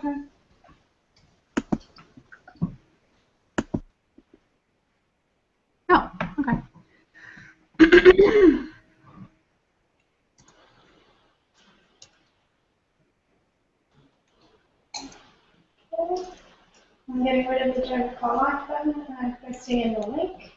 Okay. Oh, okay. I'm getting rid of the join call off button and I'm pasting in the link.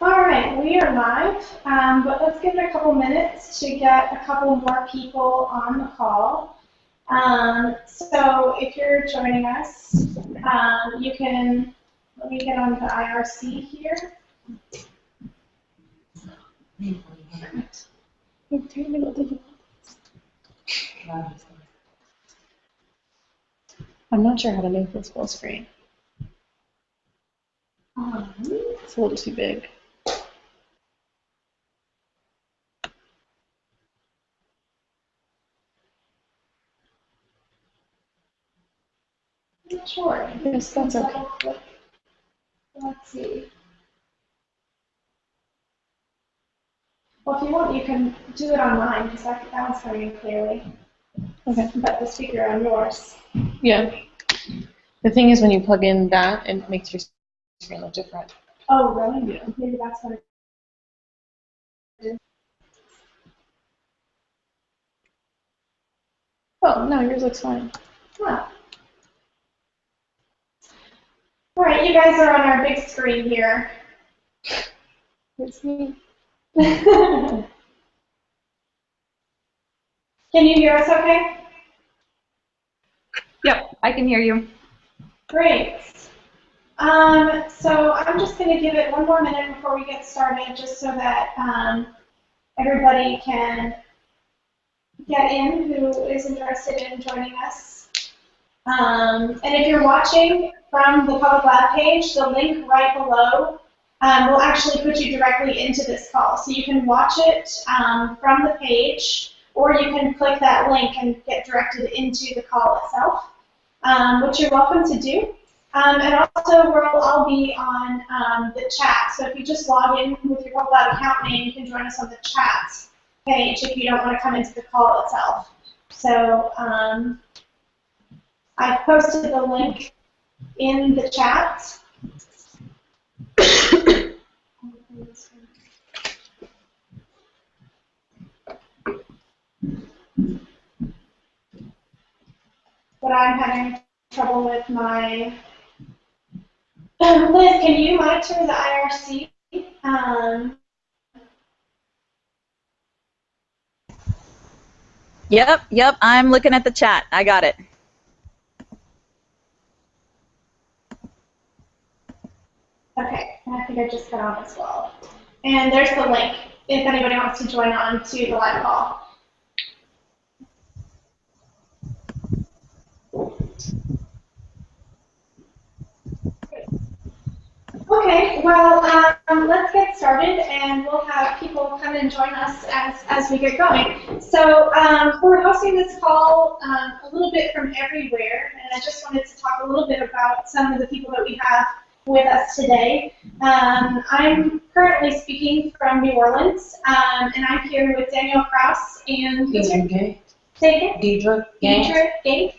All right, we are live, but let's give it a couple minutes to get a couple more people on the call. So if you're joining us, you can, let me get on to IRC here. I'm not sure how to make this full screen. It's a little too big. Sure. Yes, that's okay. Let's see. Well, if you want, you can do it online because that one's coming in clearly. Okay. But the speaker on yours. Yeah. The thing is, when you plug in that, it makes your screen look different. Oh, really? Yeah. Maybe that's what it is. Oh, no, yours looks fine. Huh. All right, you guys are on our big screen here. It's me. Can you hear us okay? Yep, I can hear you. Great. So I'm just going to give it one more minute before we get started, just so that everybody can get in who is interested in joining us. And if you're watching from the public lab page, the link right below will actually put you directly into this call. So you can watch it from the page, or you can click that link and get directed into the call itself, which you're welcome to do. And also, we'll all be on the chat. So if you just log in with your public lab account name, you can join us on the chat page if you don't want to come into the call itself. So I've posted the link in the chat. But I'm having trouble with my... Liz, can you monitor the IRC? Yep, I'm looking at the chat. I got it. Okay, and I think I just got on as well. And there's the link if anybody wants to join on to the live call. Okay, well, let's get started, and we'll have people come and join us as we get going. So we're hosting this call a little bit from everywhere, and I just wanted to talk a little bit about some of the people that we have with us today. I'm currently speaking from New Orleans, and I'm here with Daniel Krause and Deidre Gay. Say again? Deidre Gay. Deidre Gay.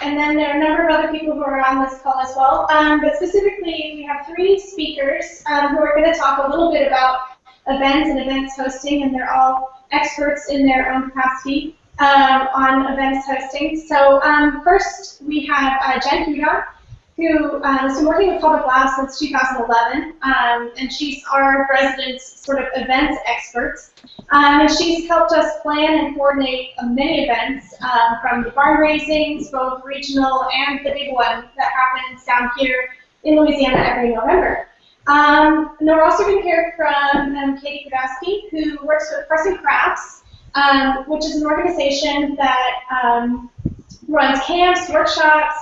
And then there are a number of other people who are on this call as well. But specifically, we have 3 speakers who are going to talk a little bit about events and events hosting, and they're all experts in their own capacity on events hosting. So first, we have Jen Huda, who has been working with Public Labs since 2011, and she's our resident sort of events expert. And she's helped us plan and coordinate many events, from the barn raisings, both regional and the big one that happens down here in Louisiana every November. And we're also going to hear from Katie Kudowski, who works with Press and Crafts, which is an organization that runs camps, workshops,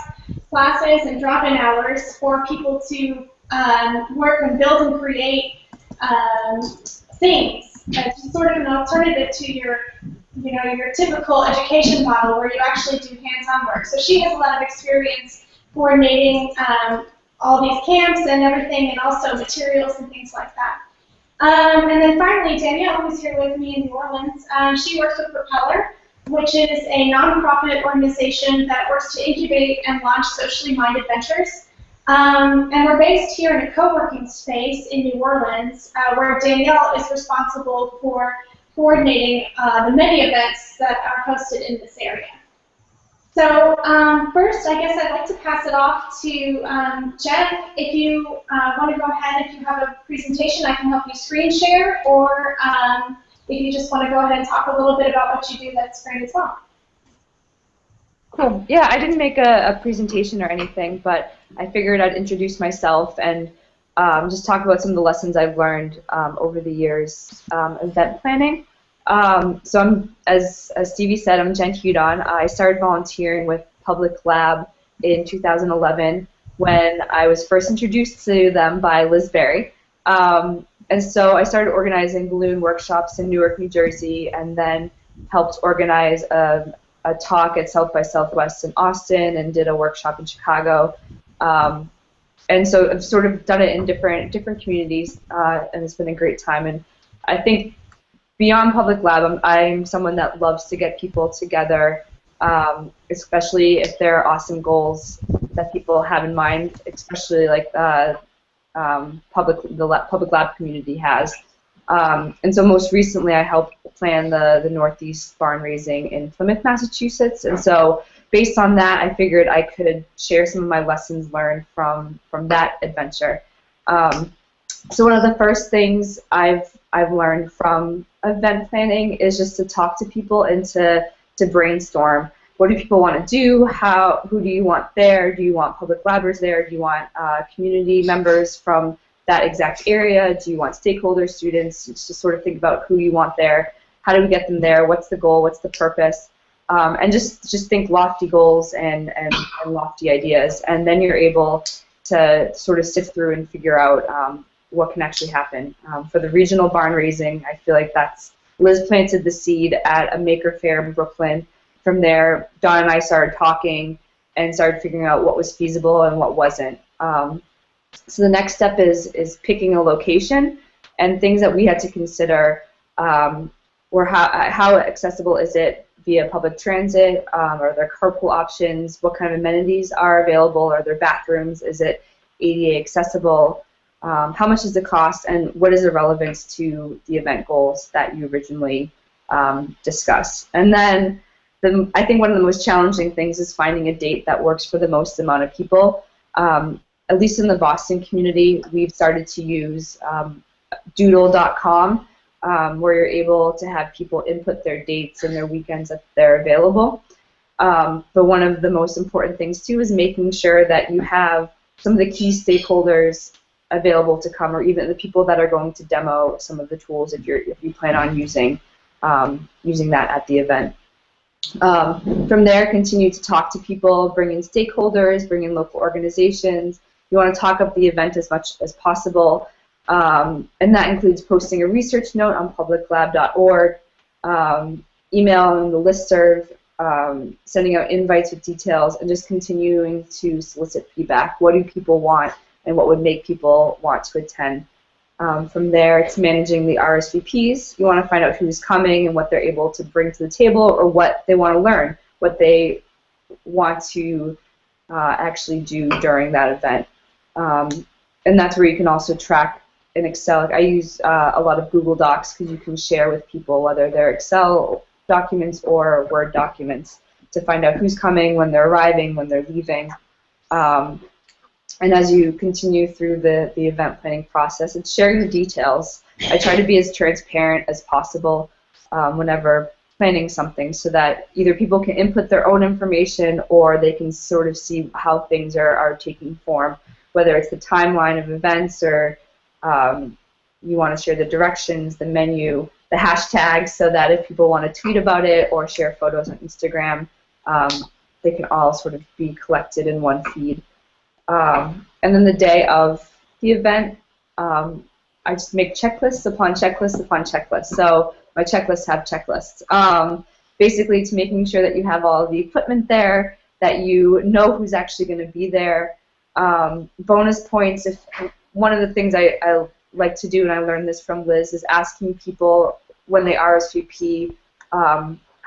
classes, and drop-in hours for people to work and build and create things. It's sort of an alternative to your, your typical education model where you actually do hands-on work. So she has a lot of experience coordinating all these camps and everything, and also materials and things like that. And then finally, Danielle, who's here with me in New Orleans, she works with Propeller, which is a nonprofit organization that works to incubate and launch socially minded ventures. And we're based here in a co-working space in New Orleans, where Danielle is responsible for coordinating the many events that are hosted in this area. So first, I guess I'd like to pass it off to Jeff. If you want to go ahead, if you have a presentation, I can help you screen share, or if you just want to go ahead and talk a little bit about what you do, that's great as well. Cool. Yeah, I didn't make a presentation or anything, but I figured I'd introduce myself and just talk about some of the lessons I've learned over the years event planning. So I'm, as Stevie said, I'm Jen Hudon. I started volunteering with Public Lab in 2011 when I was first introduced to them by Liz Berry. And so I started organizing balloon workshops in Newark, New Jersey, and then helped organize a talk at South by Southwest in Austin, and did a workshop in Chicago. And so I've sort of done it in different communities, and it's been a great time. And I think beyond Public Lab, I'm someone that loves to get people together, especially if there are awesome goals that people have in mind, especially like the Public Lab community has. And so most recently I helped plan the Northeast barn raising in Plymouth, Massachusetts. And so based on that, I figured I could share some of my lessons learned from that adventure. So one of the first things I've learned from event planning is just to talk to people and to brainstorm. What do people want to do? Who do you want there? Do you want public labbers there? Do you want community members from that exact area? Do you want stakeholders, students? Just to sort of think about who you want there. How do we get them there? What's the goal? What's the purpose? And just think lofty goals and lofty ideas, and then you're able to sort of sift through and figure out what can actually happen. For the regional barn raising, I feel like Liz planted the seed at a maker fair in Brooklyn. From there, Dawn and I started talking and started figuring out what was feasible and what wasn't. So the next step is picking a location, and things that we had to consider were how accessible is it via public transit? Are there carpool options? What kind of amenities are available? Are there bathrooms? Is it ADA accessible? How much does it cost, and what is the relevance to the event goals that you originally discussed? And then I think one of the most challenging things is finding a date that works for the most amount of people. At least in the Boston community, we've started to use doodle.com, where you're able to have people input their dates and their weekends if they're available. But one of the most important things, too, is making sure that you have some of the key stakeholders available to come, or even the people that are going to demo some of the tools if you plan on using that at the event. From there, continue to talk to people, bring in stakeholders, bring in local organizations. You want to talk up the event as much as possible, and that includes posting a research note on publiclab.org, emailing the listserv, sending out invites with details, and just continuing to solicit feedback. What do people want, and what would make people want to attend? From there, it's managing the Rsvps. You want to find out who's coming and what they're able to bring to the table, or what they want to learn, what they want to actually do during that event. And that's where you can also track in Excel. Like I use a lot of Google Docs because you can share with people, whether they're Excel documents or Word documents, to find out who's coming, when they're arriving, when they're leaving. And as you continue through the event planning process, it's sharing the details. I try to be as transparent as possible whenever planning something, so that either people can input their own information, or they can sort of see how things are taking form, whether it's the timeline of events, or you want to share the directions, the menu, the hashtags, so that if people want to tweet about it or share photos on Instagram, they can all sort of be collected in one feed. And then the day of the event, I just make checklists upon checklists upon checklists. So my checklists have checklists. Basically, to making sure that you have all the equipment there, that you know who's actually going to be there. Bonus points, if one of the things I like to do, and I learned this from Liz, is asking people when they RSVP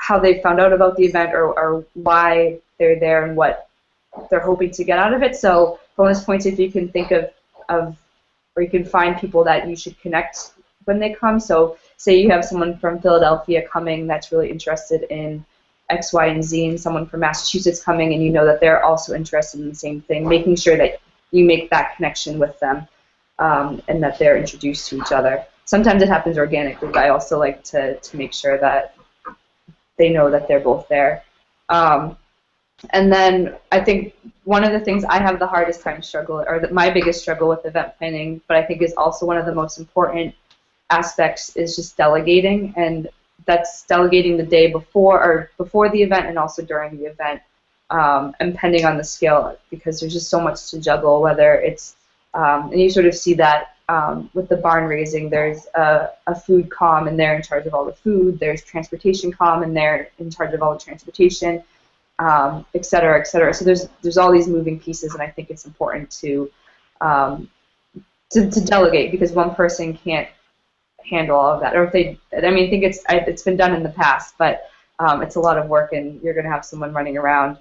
how they found out about the event or why they're there and what they're hoping to get out of it. So bonus points if you can think of or you can find people that you should connect when they come. So say you have someone from Philadelphia coming that's really interested in X, Y, and Z, and someone from Massachusetts coming, and you know that they're also interested in the same thing, making sure that you make that connection with them and that they're introduced to each other. Sometimes it happens organically, but I also like to make sure that they know that they're both there. And then I think one of the things I have the hardest time my biggest struggle with event planning, but I think is also one of the most important aspects, is just delegating, and that's delegating the day before the event and also during the event, and depending on the scale, because there's just so much to juggle, whether it's, and you sort of see that with the barn raising, there's a food comm, and they're in charge of all the food, there's transportation comm, and they're in charge of all the transportation, et cetera, et cetera. So there's all these moving pieces, and I think it's important to delegate, because one person can't handle all of that. Or if they, I mean, I think it's been done in the past, but it's a lot of work, and you're going to have someone running around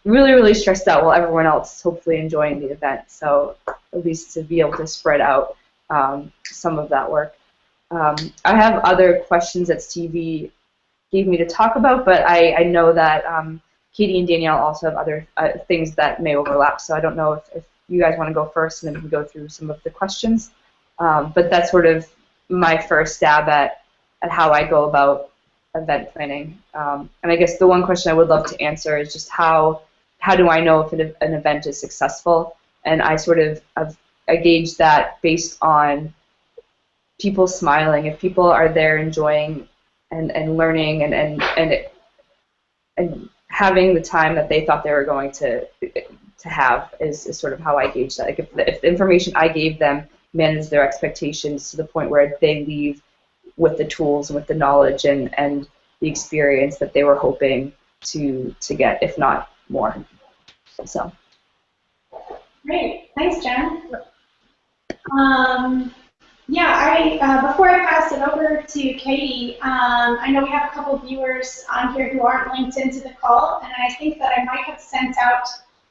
really, really stressed out while everyone else is hopefully enjoying the event. So at least to be able to spread out some of that work. I have other questions that Stevie gave me to talk about, but I know that Katie and Danielle also have other things that may overlap, so I don't know if you guys want to go first, and then we can go through some of the questions. But that's sort of my first stab at how I go about event planning. And I guess the one question I would love to answer is just how do I know if an event is successful? And I sort of I gauge that based on people smiling. If people are there enjoying and learning and having the time that they thought they were going to have is sort of how I gauge that. Like if the information I gave them managed their expectations to the point where they leave with the tools and with the knowledge and the experience that they were hoping to get, if not more. So. Great, thanks, Jen. Yeah, before I pass it over to Katie, I know we have a couple viewers on here who aren't linked into the call, and I think that I might have sent out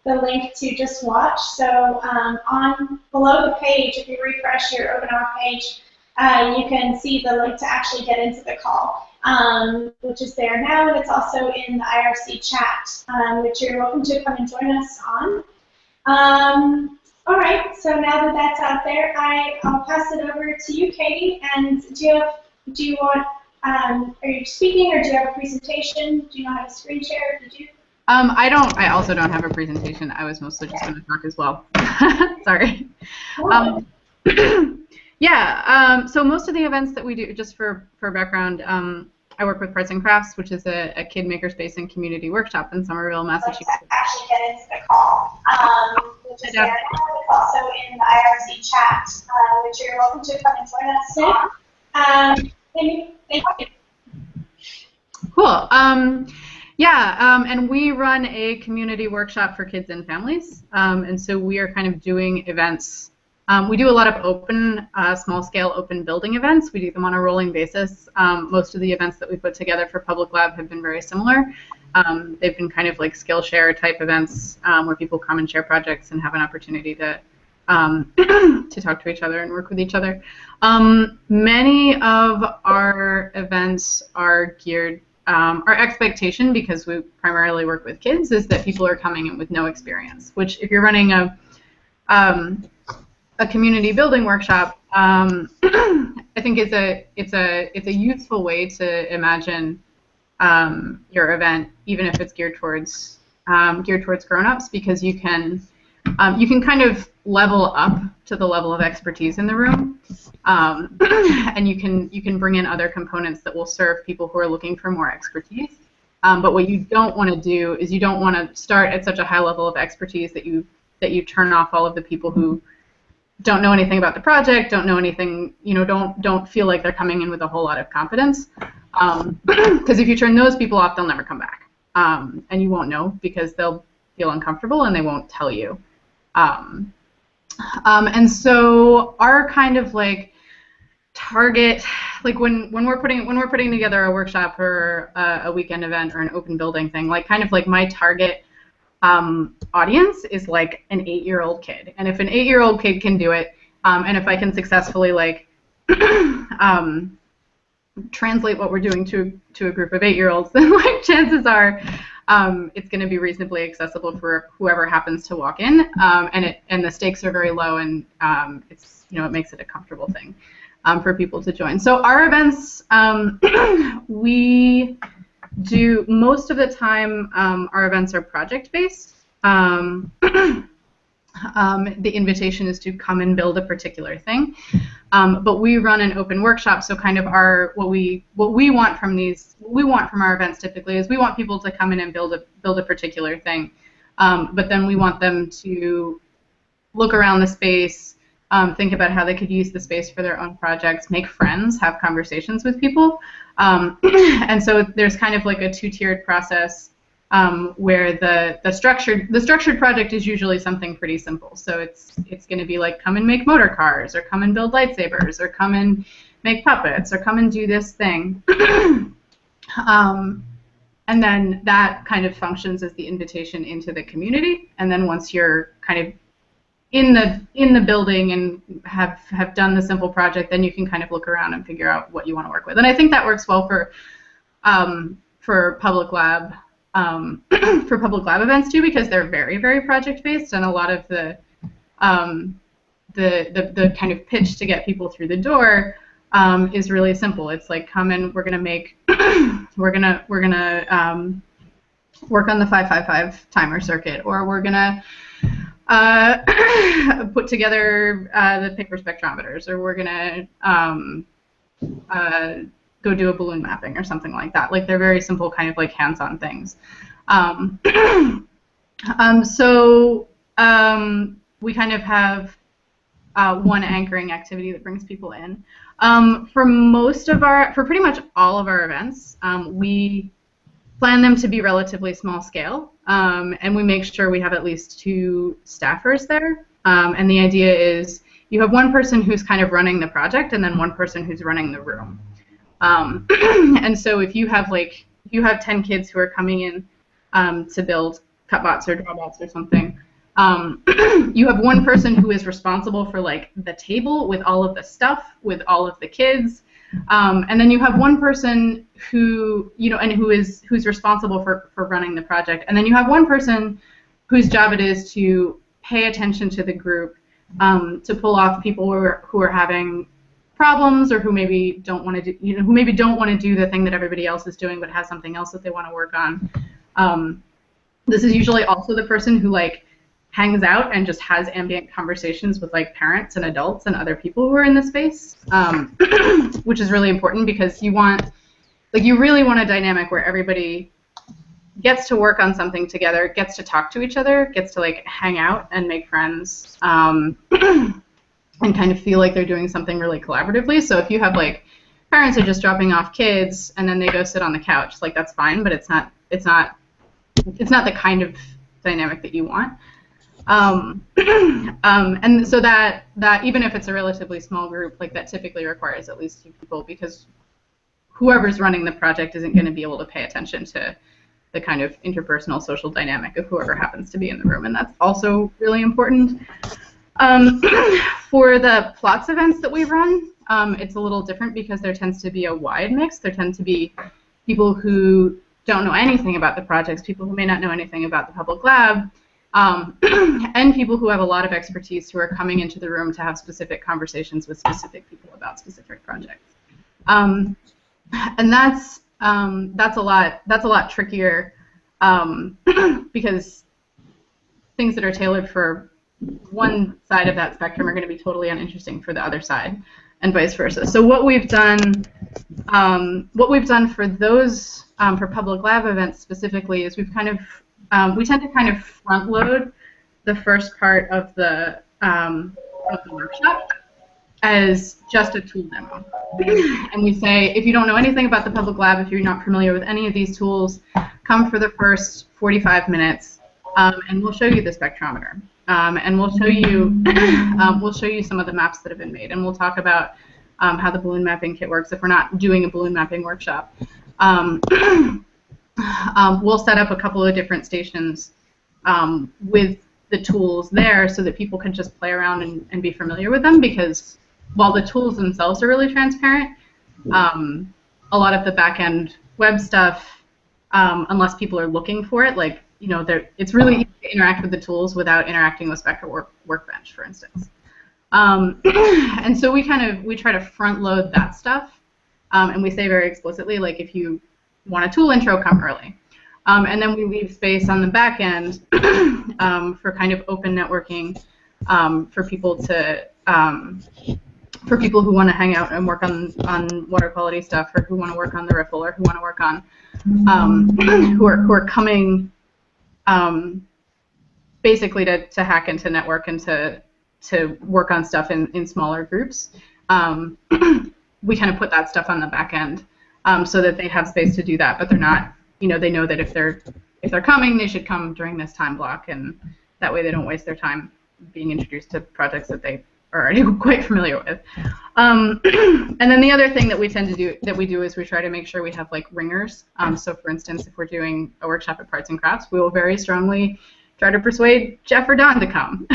the link to just watch. So below the page, if you refresh your OpenHour page, you can see the link to actually get into the call, which is there now, and it's also in the IRC chat, which you're welcome to come and join us on. All right, so now that that's out there, I'll pass it over to you, Katie. And are you speaking, or do you have a presentation? Do you know how to screen share? Did you? I don't. I also don't have a presentation. I was mostly just going to talk as well. Sorry. Yeah. So most of the events that we do, just for background, I work with Arts and Crafts, which is a kid makerspace and community workshop in Somerville, Massachusetts. Actually get into the call, which is there now. It's also in the IRC chat, which you're welcome to come and join us. Thank you. Cool. And we run a community workshop for kids and families, and so we are kind of doing events. We do a lot of open, small-scale open building events. We do them on a rolling basis. Most of the events that we put together for Public Lab have been very similar. They've been kind of like Skillshare type events where people come and share projects and have an opportunity to talk to each other and work with each other. Many of our events are geared. Our expectation, because we primarily work with kids, is that people are coming in with no experience. Which, if you're running a community building workshop, I think it's a useful way to imagine your event, even if it's geared towards grown-ups, because you can kind of level up to the level of expertise in the room, and you can bring in other components that will serve people who are looking for more expertise. But what you don't want to do is you don't want to start at such a high level of expertise that you turn off all of the people who don't know anything about the project, don't know anything, don't feel like they're coming in with a whole lot of confidence. Because if you turn those people off, they'll never come back. And you won't know because they'll feel uncomfortable and they won't tell you. And so our kind of like target, like when we're putting together a workshop or a weekend event or an open building thing, like kind of like my target audience is like an 8-year-old kid. And if an 8-year-old kid can do it, and if I can successfully like translate what we're doing to a group of 8-year-olds, then like chances are it's going to be reasonably accessible for whoever happens to walk in, and the stakes are very low, and it's it makes it a comfortable thing for people to join. So our events, we do most of the time. Our events are project-based. The invitation is to come and build a particular thing, but we run an open workshop. So kind of what we want from our events typically is we want people to come in and build a particular thing, but then we want them to look around the space, think about how they could use the space for their own projects, make friends, have conversations with people, and so there's kind of like a two-tiered process. Where the structured project is usually something pretty simple. So it's going to be like come and make motor cars, or come and build lightsabers, or come and make puppets, or come and do this thing. And then that kind of functions as the invitation into the community. And then once you're kind of in the building and have done the simple project, then you can kind of look around and figure out what you want to work with. And I think that works well for public lab. For public lab events too, because they're very, very project-based, and a lot of the kind of pitch to get people through the door is really simple. It's like, come and we're gonna make, we're gonna work on the 555 timer circuit, or we're gonna put together the paper spectrometers, or we're gonna go do a balloon mapping or something like that. Like, they're very simple kind of like hands-on things. So we kind of have one anchoring activity that brings people in. For pretty much all of our events, we plan them to be relatively small scale, and we make sure we have at least 2 staffers there. And the idea is you have one person who's kind of running the project, and then one person who's running the room. And so if you have 10 kids who are coming in to build cutbots or drawbots or something, you have one person who is responsible for like the table with all of the stuff, with all of the kids, and then you have one person who who's responsible for running the project, and then you have one person whose job it is to pay attention to the group, to pull off people who are having problems, or who maybe don't want to do, do the thing that everybody else is doing, but has something else that they want to work on. This is usually also the person who like hangs out and just has ambient conversations with like parents and adults and other people who are in the space, which is really important, because you really want a dynamic where everybody gets to work on something together, gets to talk to each other, gets to like hang out and make friends. And kind of feel like they're doing something really collaboratively. So if you have like parents are just dropping off kids and then they go sit on the couch, like that's fine, but it's not the kind of dynamic that you want. And so that even if it's a relatively small group, like that typically requires at least 2 people, because whoever's running the project isn't going to be able to pay attention to the kind of interpersonal social dynamic of whoever happens to be in the room, and that's also really important. For the plots events that we run, it's a little different, because there tends to be a wide mix. There tend to be people who don't know anything about the projects, people who may not know anything about the public lab, and people who have a lot of expertise who are coming into the room to have specific conversations with specific people about specific projects. And that's a lot trickier, because things that are tailored for one side of that spectrum are going to be totally uninteresting for the other side. and vice versa. So what we've done for those for public lab events specifically is we've kind of we tend to kind of front load the first part of the workshop as just a tool demo. And we say, if you don't know anything about the public lab, if you're not familiar with any of these tools, come for the first 45 minutes, and we'll show you the spectrometer. And we'll show you some of the maps that have been made, and we'll talk about how the balloon mapping kit works if we're not doing a balloon mapping workshop. We'll set up a couple of different stations with the tools there so that people can just play around and be familiar with them, because while the tools themselves are really transparent, a lot of the back-end web stuff, unless people are looking for it, like, you know, it's really easy to interact with the tools without interacting with Spectra Workbench, for instance. And so we try to front load that stuff, and we say very explicitly, like, if you want a tool intro, come early. And then we leave space on the back end for kind of open networking for people who want to hang out and work on water quality stuff, or who want to work on the riffle, or who want to work on who are coming basically to hack and to network and to work on stuff in smaller groups. We kind of put that stuff on the back end so that they have space to do that, but they're not, you know, they know that if they're coming, they should come during this time block, and that way they don't waste their time being introduced to projects that they are already quite familiar with. And then the other thing that we do is we try to make sure we have like ringers. So for instance, if we're doing a workshop at Parts and Crafts, we will very strongly try to persuade Jeff or Don to come,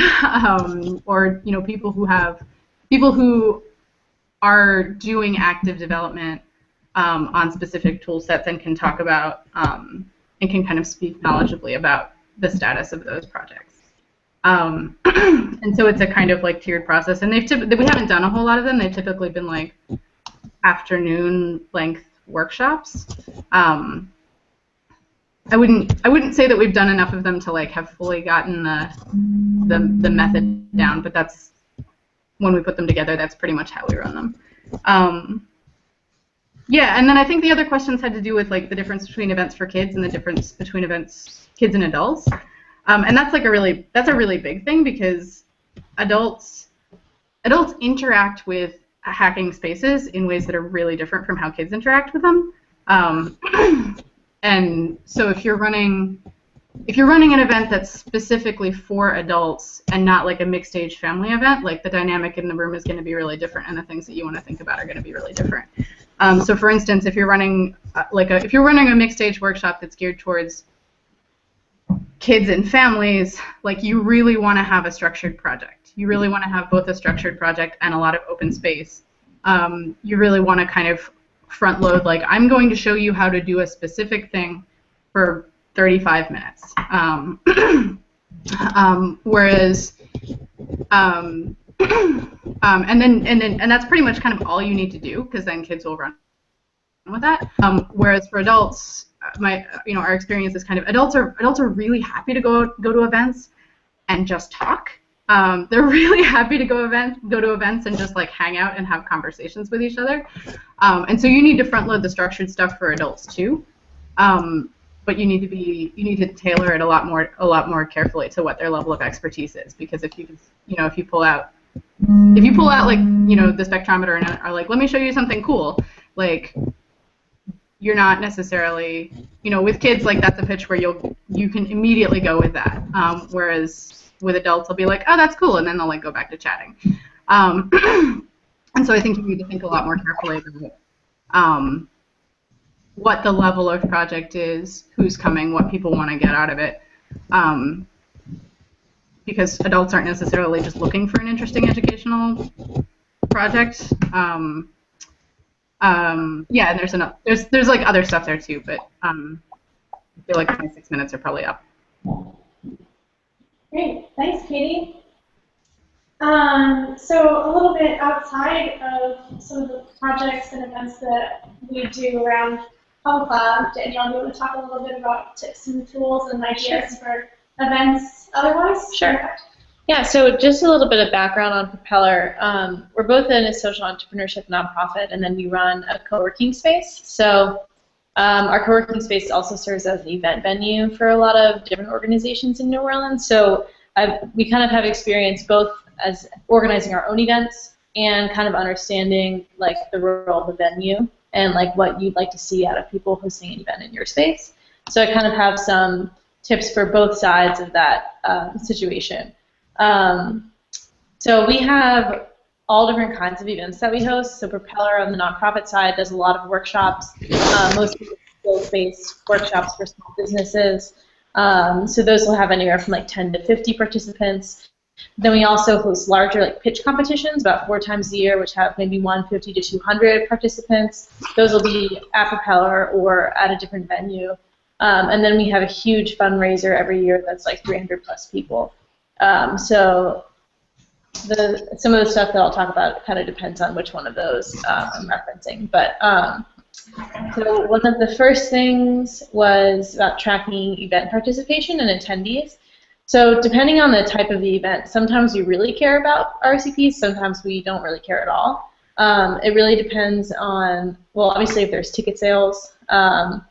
or, you know, people who are doing active development on specific tool sets and can talk about and can kind of speak knowledgeably about the status of those projects. And so it's a kind of like tiered process, and we haven't done a whole lot of them. They've typically been like afternoon length workshops. I wouldn't say that we've done enough of them to like have fully gotten the method down, but that's when we put them together. That's pretty much how we run them. Yeah, and then I think the other questions had to do with like the difference between events for kids and the difference between events kids and adults. And that's like a really big thing, because adults interact with hacking spaces in ways that are really different from how kids interact with them. And so if you're running an event that's specifically for adults and not like a mixed age family event, like the dynamic in the room is going to be really different, and the things that you want to think about are going to be really different. So for instance, if you're running a mixed age workshop that's geared towards kids and families, like, you really want to have a structured project. You really want to have both a structured project and a lot of open space. You really want to kind of front load, like, I'm going to show you how to do a specific thing for 35 minutes. Whereas, and that's pretty much kind of all you need to do, because then kids will run with that. Whereas for adults, our experience is kind of adults are really happy to go to events and just talk. They're really happy to go to events and just like hang out and have conversations with each other. And so you need to front load the structured stuff for adults too. But you need to tailor it a lot more carefully to what their level of expertise is, because if you pull out like, you know, the spectrometer and are like, let me show you something cool, like, you're not necessarily, you know, with kids, like, that's a pitch where you can immediately go with that. Whereas with adults, they'll be like, oh, that's cool, and then they'll like go back to chatting. And so I think you need to think a lot more carefully about what the level of project is, who's coming, what people want to get out of it. Because adults aren't necessarily just looking for an interesting educational project. Yeah, and there's like other stuff there too, but I feel like 26 minutes are probably up. Great, thanks, Katie. So a little bit outside of some of the projects and events that we do around Public Lab, Danielle, do you want to talk a little bit about tips and tools and ideas for events otherwise? Sure. Yeah, so just a little bit of background on Propeller. We're both in a social entrepreneurship nonprofit, and then we run a co-working space. So our co-working space also serves as an event venue for a lot of different organizations in New Orleans. So we kind of have experience both as organizing our own events and kind of understanding like the role of the venue and like what you'd like to see out of people hosting an event in your space. So I kind of have some tips for both sides of that situation. So we have all different kinds of events that we host. So Propeller on the nonprofit side does a lot of workshops, mostly skills-based workshops for small businesses. So those will have anywhere from like 10 to 50 participants. Then we also host larger like pitch competitions about 4 times a year, which have maybe 150 to 200 participants. Those will be at Propeller or at a different venue. And then we have a huge fundraiser every year that's like 300 plus people. So some of the stuff that I'll talk about kind of depends on which one of those I'm referencing. But so one of the first things was about tracking event participation and attendees. So depending on the type of the event, sometimes we really care about RSVPs, sometimes we don't really care at all. It really depends on, well, obviously if there's ticket sales, and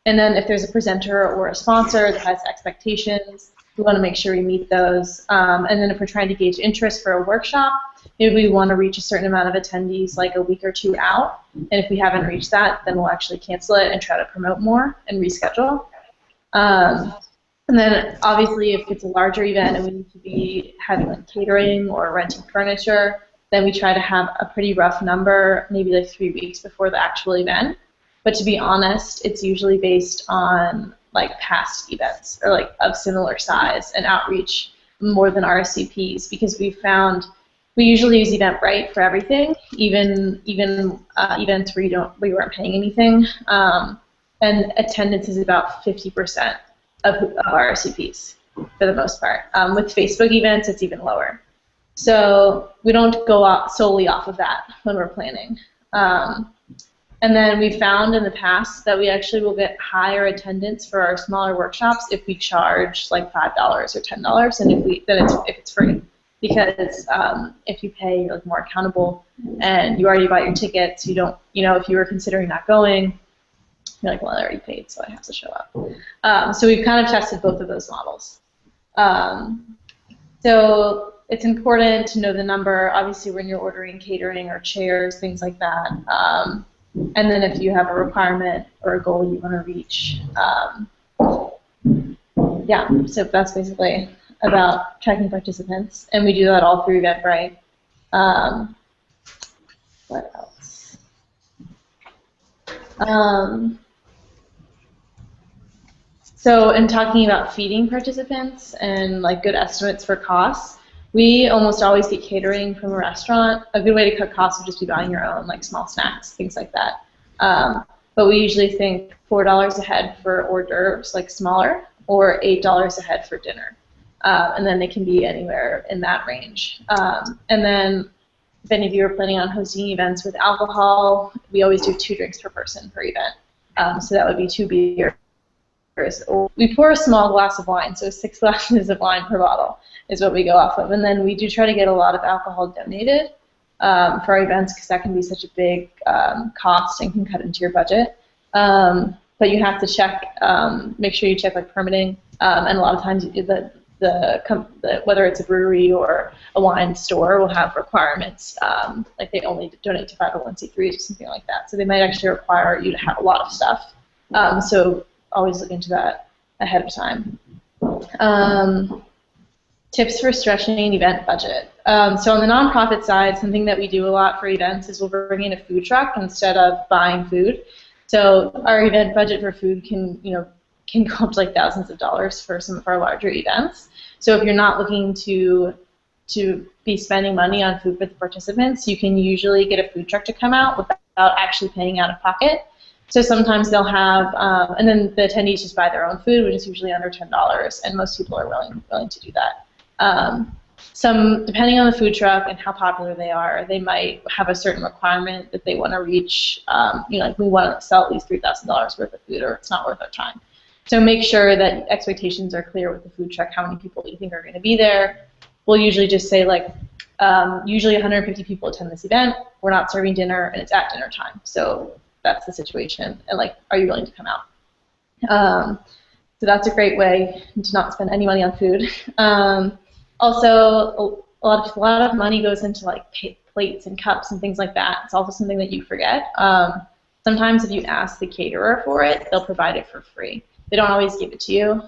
then if there's a presenter or a sponsor that has expectations, we want to make sure we meet those. And then if we're trying to gauge interest for a workshop, maybe we want to reach a certain amount of attendees like a week or 2 out. And if we haven't reached that, then we'll actually cancel it and try to promote more and reschedule. And then obviously if it's a larger event and we need to be having like catering or renting furniture, then we try to have a pretty rough number, maybe like 3 weeks before the actual event. But to be honest, it's usually based on like past events or like of similar size and outreach more than RSVPs, because we found we usually use Eventbrite for everything, even events where we weren't paying anything, and attendance is about 50% of RSVPs for the most part. With Facebook events, it's even lower. So we don't go solely off of that when we're planning. And then we found in the past that we actually will get higher attendance for our smaller workshops if we charge like $5 or $10, and if it's free. Because if you pay, you're like more accountable, and you already bought your tickets. You don't, if you were considering not going, you're like, well, I already paid, so I have to show up. So we've kind of tested both of those models. So it's important to know the number, obviously, when you're ordering catering or chairs, things like that. And then if you have a requirement or a goal you want to reach. Yeah, so that's basically about tracking participants. And we do that all through Eventbrite. What else? So in talking about feeding participants and like good estimates for costs, we almost always get catering from a restaurant. A good way to cut costs would just be buying your own like small snacks, things like that. But we usually think $4 a head for hors d'oeuvres, like smaller, or $8 a head for dinner. And then they can be anywhere in that range. And then if any of you are planning on hosting events with alcohol, we always do 2 drinks per person per event. So that would be 2 beers. We pour a small glass of wine, so 6 glasses of wine per bottle is what we go off of. And then we do try to get a lot of alcohol donated for our events, because that can be such a big cost and can cut into your budget. But you have to check, make sure you check like permitting, and a lot of times whether it's a brewery or a wine store will have requirements, like they only donate to 501c3s or something like that. So they might actually require you to have a lot of stuff. So always look into that ahead of time. Tips for stretching an event budget. So on the nonprofit side, something that we do a lot for events is we'll bring in a food truck instead of buying food. So our event budget for food can go up to like thousands of dollars for some of our larger events. So if you're not looking to be spending money on food for the participants, you can usually get a food truck to come out without actually paying out of pocket. So sometimes they'll have, and then the attendees just buy their own food, which is usually under $10, and most people are willing to do that. Depending on the food truck and how popular they are, they might have a certain requirement that they want to reach. Like we want to sell at least $3,000 worth of food, or it's not worth our time. So make sure that expectations are clear with the food truck, how many people you think are going to be there, we'll usually just say like, usually 150 people attend this event. We're not serving dinner, and it's at dinner time. So that's the situation. And like, are you willing to come out? So that's a great way to not spend any money on food. Also, a lot of money goes into like plates and cups and things like that. It's also something that you forget. Sometimes if you ask the caterer for it, they'll provide it for free. They don't always give it to you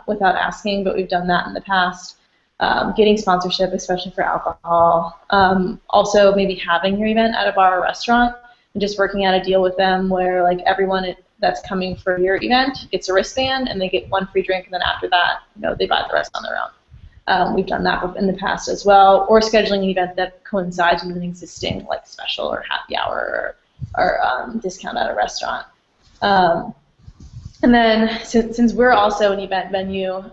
without asking, but we've done that in the past. Getting sponsorship, especially for alcohol. Also, maybe having your event at a bar or restaurant and just working out a deal with them where like everyone that's coming for your event gets a wristband and they get one free drink, and then after that, they buy the rest on their own. We've done that in the past as well, or scheduling an event that coincides with an existing like special or happy hour or discount at a restaurant. And then since we're also an event venue,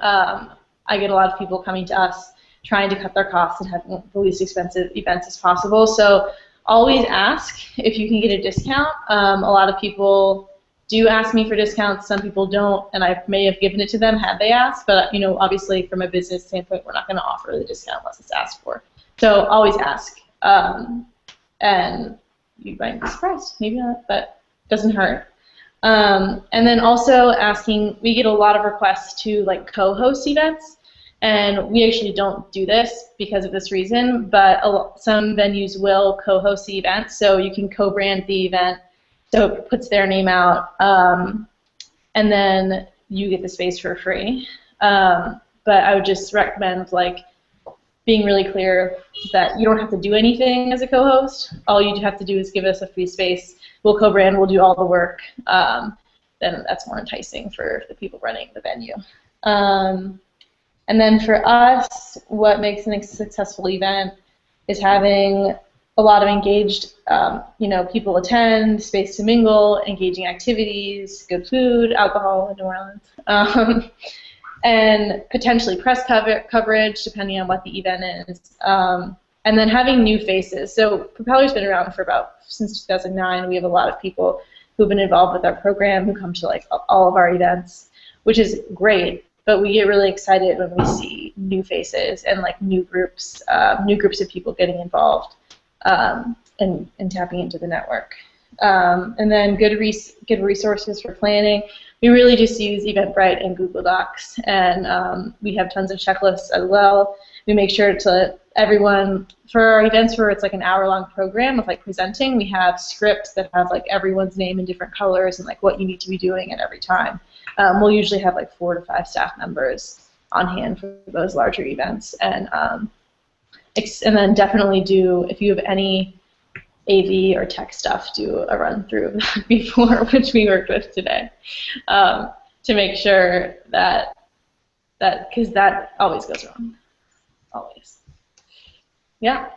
I get a lot of people coming to us trying to cut their costs and have the least expensive events as possible. So always ask if you can get a discount. A lot of people do ask me for discounts. Some people don't, and I may have given it to them had they asked. But obviously from a business standpoint, we're not going to offer the discount unless it's asked for. So always ask, and you might be surprised, maybe not, but it doesn't hurt. And then also asking, we get a lot of requests to like co-host events. And we actually don't do this because of this reason, but some venues will co-host the event, so you can co-brand the event, so it puts their name out, and then you get the space for free. But I would just recommend like being really clear that you don't have to do anything as a co-host. All you have to do is give us a free space. We'll co-brand, we'll do all the work. Then that's more enticing for the people running the venue. And then for us, what makes a successful event is having a lot of engaged, people attend, space to mingle, engaging activities, good food, alcohol in New Orleans, and potentially press coverage depending on what the event is, and then having new faces. So Propeller's been around since 2009. We have a lot of people who've been involved with our program who come to like all of our events, which is great. But we get really excited when we see new faces and like new groups of people getting involved and tapping into the network. And then good resources for planning. We really just use Eventbrite and Google Docs, and we have tons of checklists as well. We make sure to everyone, for our events where it's like an hour-long program with like presenting, we have scripts that have like everyone's name in different colors and like what you need to be doing at every time. We'll usually have like 4 to 5 staff members on hand for those larger events, and then definitely if you have any AV or tech stuff, do a run through of that before, which we worked with today, to make sure that because that always goes wrong, always. Yeah.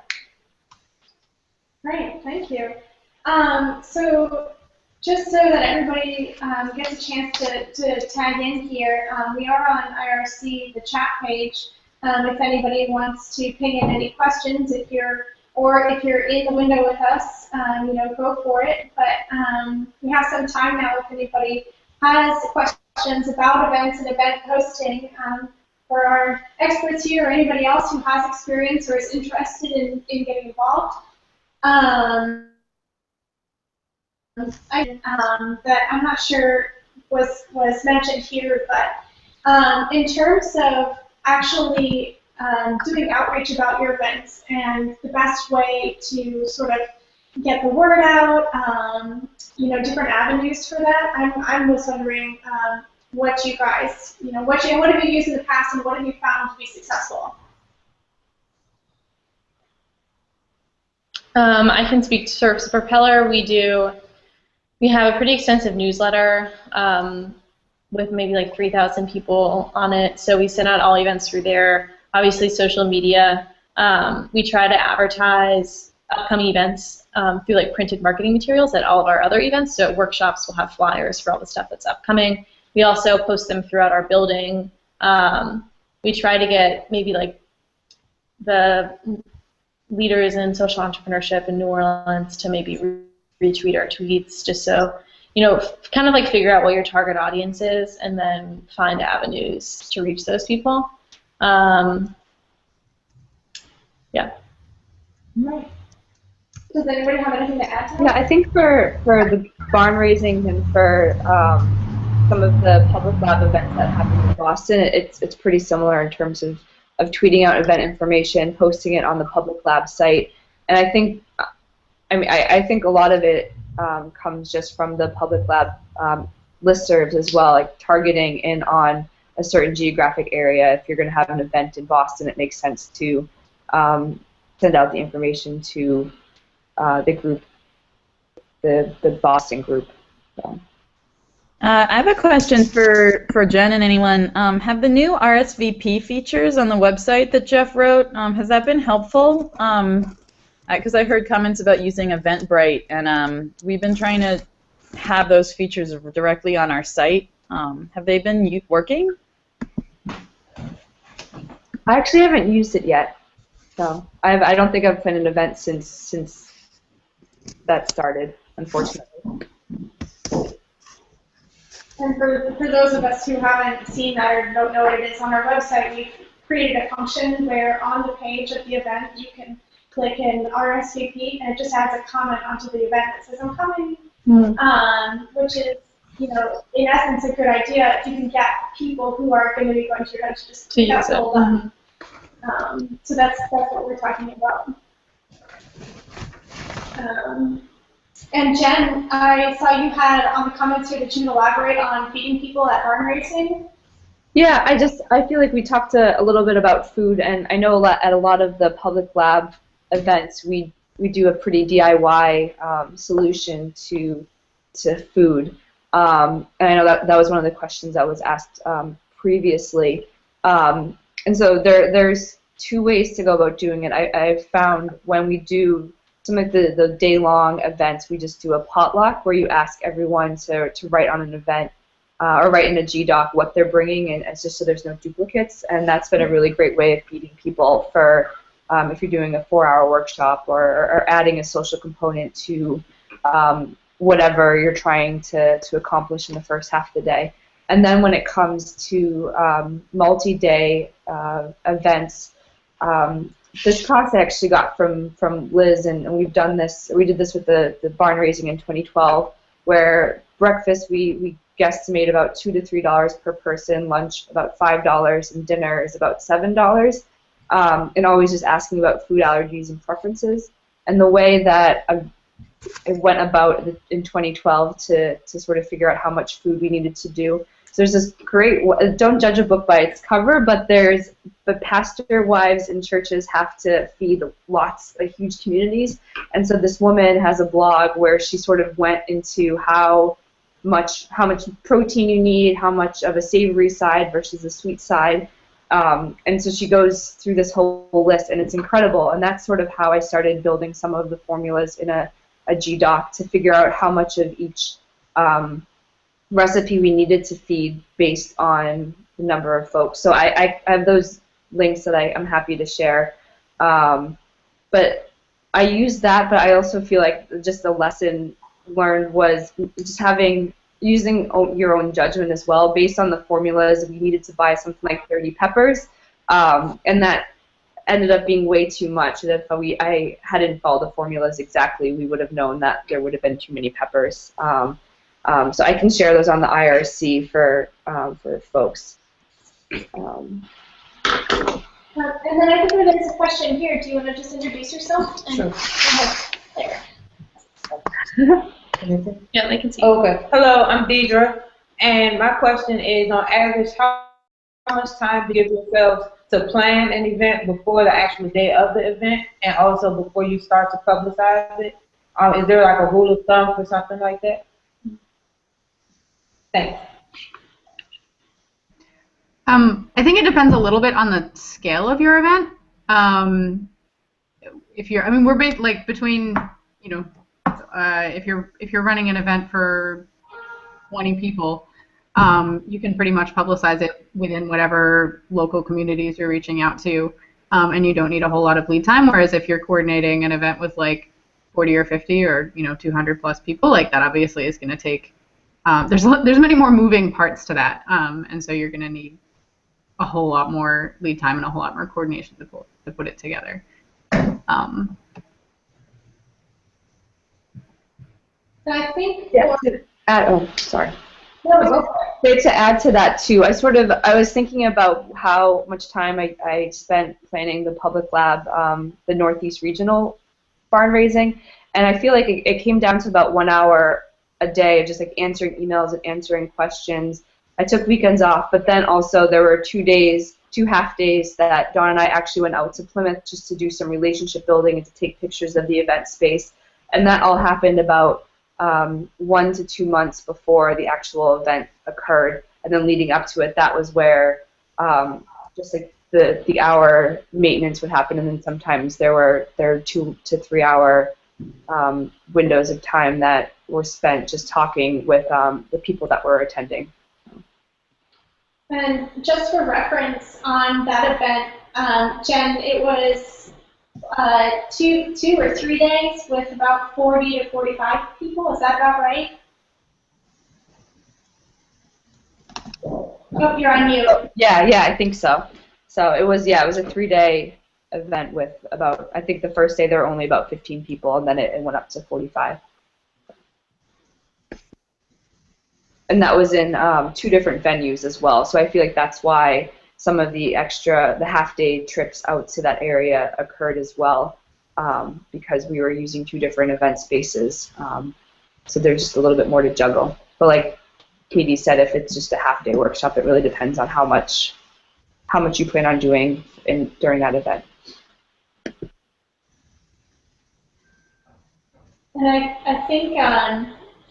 Great, thank you. So just so that everybody gets a chance to tag in here, we are on IRC, the chat page. If anybody wants to ping in any questions, if you're in the window with us, go for it. But we have some time now if anybody has questions about events and event hosting for our experts here, or anybody else who has experience or is interested in getting involved. That I'm not sure was mentioned here, but in terms of actually doing outreach about your events and the best way to sort of get the word out, different avenues for that, I was wondering what you guys, what have you used in the past and what have you found to be successful? I can speak to Propeller. We have a pretty extensive newsletter with maybe like 3,000 people on it. So we send out all events through there. Obviously, social media. We try to advertise upcoming events through like printed marketing materials at all of our other events. So at workshops, we'll have flyers for all the stuff that's upcoming. We also post them throughout our building. We try to get maybe like the leaders in social entrepreneurship in New Orleans to maybe retweet our tweets, just so, kind of like figure out what your target audience is and then find avenues to reach those people. Yeah. Right. Does anybody have anything to add to that? Yeah, I think for the barn raising and for some of the public lab events that happen in Boston, it's pretty similar in terms of tweeting out event information, posting it on the public lab site, and I think, I think a lot of it comes just from the public lab listservs as well, like targeting in on a certain geographic area. If you're going to have an event in Boston, it makes sense to send out the information to the group, the Boston group. So. I have a question for Jen and anyone. Have the new RSVP features on the website that Jeff wrote, has that been helpful? Because I heard comments about using Eventbrite, and we've been trying to have those features directly on our site. Have they been working? I actually haven't used it yet, so I don't think I've planned an event since that started, unfortunately. And for those of us who haven't seen that or don't know what it is, on our website we've created a function where on the page of the event you can click in RSVP and it just adds a comment onto the event that says I'm coming, which is, you know, in essence a good idea if you can get people who are going to be going to your event to just to use it. So that's what we're talking about. And Jen, I saw you had on the comments here that you'd elaborate on feeding people at barn racing. Yeah, I feel like we talked a little bit about food, and I know at a lot of the public lab events we do a pretty DIY solution to food. And I know that was one of the questions that was asked previously. And so there's two ways to go about doing it. I've found when we do some of the day-long events, we just do a potluck where you ask everyone to write on an event or write in a GDoc what they're bringing, and it's just so there's no duplicates. And that's been a really great way of feeding people for if you're doing a 4-hour workshop or adding a social component to whatever you're trying to accomplish in the first half of the day. And then when it comes to multi-day events, this concept I actually got from Liz, and we've done this. We did this with the barn raising in 2012, where breakfast we guesstimate about $2 to $3 per person, lunch about $5, and dinner is about $7. And always just asking about food allergies and preferences. And the way that I went about in 2012 to sort of figure out how much food we needed to do. So there's this great, don't judge a book by its cover, but there's the pastor wives in churches have to feed huge communities. And so this woman has a blog where she sort of went into how much protein you need, how much of a savory side versus a sweet side. And so she goes through this whole list, and it's incredible. And that's sort of how I started building some of the formulas in a GDoc to figure out how much of each recipe we needed to feed based on the number of folks. So I have those links that I'm happy to share. But I use that, but I also feel like just the lesson learned was just using your own judgment as well. Based on the formulas, we needed to buy something like 30 peppers, and that ended up being way too much. And if I hadn't followed the formulas exactly, we would have known that there would have been too many peppers. So I can share those on the IRC for folks. And then I think there's a question here. Do you want to just introduce yourself? And Sure. There. Yeah, they can see. Okay. Hello, I'm Deidre, and my question is, on average, how much time do you give yourselves to plan an event before the actual day of the event, and also before you start to publicize it? Is there like a rule of thumb for something like that? Thanks. I think it depends a little bit on the scale of your event. We're based between, if you're running an event for 20 people, you can pretty much publicize it within whatever local communities you're reaching out to, and you don't need a whole lot of lead time. Whereas if you're coordinating an event with 40 or 50 or 200 plus people, that obviously is going to take. There's many more moving parts to that, and so you're going to need a whole lot more lead time and a whole lot more coordination to put it together. And I think Yeah. Sorry. To add to that too, I was thinking about how much time I spent planning the public lab, the Northeast Regional barn raising, and I feel like it came down to about 1 hour a day of just like answering emails and answering questions. I took weekends off, but then also there were 2 half days that Dawn and I actually went out to Plymouth just to do some relationship building and to take pictures of the event space, and that all happened about 1 to 2 months before the actual event occurred, and then leading up to it, that was where just like the hour maintenance would happen, and then sometimes there were 2 to 3 hour windows of time that were spent just talking with the people that were attending. And just for reference on that event, Jen, it was 2 or 3 days with about 40 to 45 people. Is that about right? Oh, you're on mute. Yeah, I think so. So it was a 3-day event with about, I think the first day there were only about 15 people, and then it went up to 45. And that was in 2 different venues as well. So I feel like that's why some of the half-day trips out to that area occurred as well, because we were using 2 different event spaces. So there's just a little bit more to juggle. But like Katie said, if it's just a half-day workshop, it really depends on how much you plan on doing during that event. And I think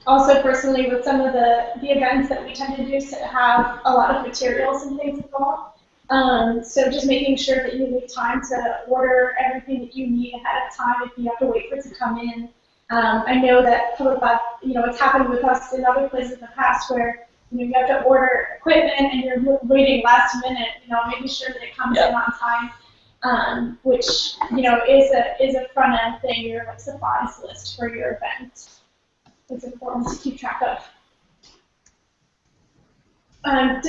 also personally with some of the events that we tend to do have a lot of materials and things involved. So just making sure that you leave time to order everything that you need ahead of time if you have to wait for it to come in. I know that public lab, it's happened with us in other places in the past where you have to order equipment and you're waiting last minute, making sure that it comes in on time, which is a front end thing, your supplies list for your event. It's important to keep track of. Let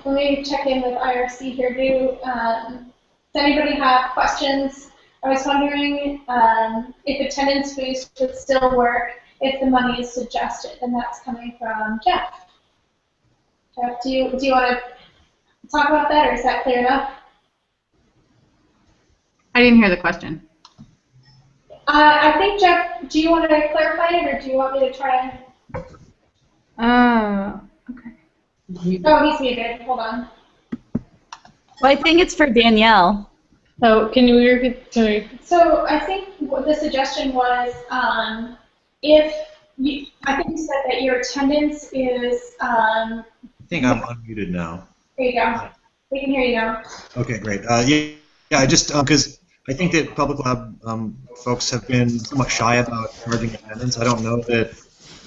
me check in with IRC here. Does anybody have questions? I was wondering if attendance boost would still work if the money is suggested, and that's coming from Jeff. Jeff, do you want to talk about that, or is that clear enough? I didn't hear the question. I think, Jeff, do you want to clarify it, or do you want me to try and... Okay. Oh, he's muted. Hold on. Well, I think it's for Danielle. Oh, can you repeat? Sorry. So I think what the suggestion was, I think you said that your attendance is... I think I'm unmuted now. There you go. We can hear you now. Okay, great. I just because I think that public lab folks have been somewhat shy about charging attendance. I don't know that